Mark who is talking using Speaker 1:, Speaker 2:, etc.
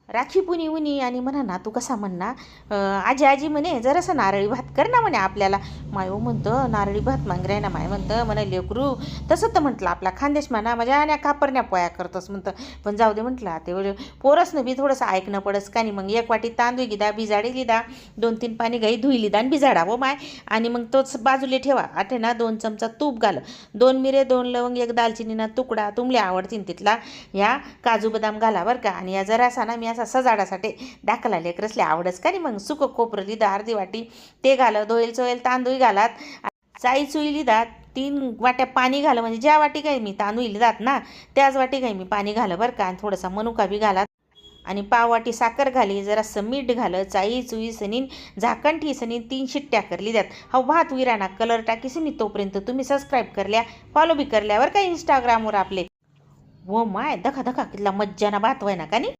Speaker 1: राखी पुनी उनी आणि म्हणा ना तू कसा म्हणा आजी आजी म्हणे जरासं नारळी भात कर ना म्हणे आपल्याला. मायो म्हणतं नारळी भात मांगराय ना माय म्हणतं म्हणा लेकरू तसं तर म्हटलं आपला खानदेश म्हणा माझ्या आणि कापरण्या पोया करतोस म्हणतं. पण जाऊ दे म्हटलं ते पोरसनं बी थोडंसं ऐकणं पडस का नाही. मग एक वाटी तांदूळ लिदा बिजाडी लिदा 2-3 पाणी गाई धुई लिदा आणि बिजाडा हो माय. आणि मग तोच बाजूला ठेवा. आठे ना 2 चमचा तूप घाल, 2 मिरे 2 लवंग 1 दालचिनीना तुकडा तुमले आवडतील तिथला ह्या काजू बदाम घाला बरं का. आणि या जरासा ना मी असा सजाडासाठी दाखला लेकरसले आवडच का नाही. मग सुकं खोबरं लिदा अर्धी वाटी ते घाल, धोईल चोईल तांदूळ घालात, चाई चुई लिदात 3 वाट्या पाणी घालं. म्हणजे ज्या वाटी काही मी तांदूळ लिदात ना त्याच वाटी काही मी पाणी घालं बरं का. आणि थोडासा मनुका बी घालात आणि पाव वाटी साखर घाली, जरासं मीठ घालं, चाई चुई सनीन झाकण ठी सनीन 3 शिट्ट्या करली द्यात. हा भात विराना कलर टाकी सनी. तोपर्यंत तुम्ही सबस्क्राईब करल्या फॉलो बी करल्यावर का इंस्टाग्रामवर आपले. वो माय दखा दखा कितला मज्जाना भात व्हाय ना का नाही.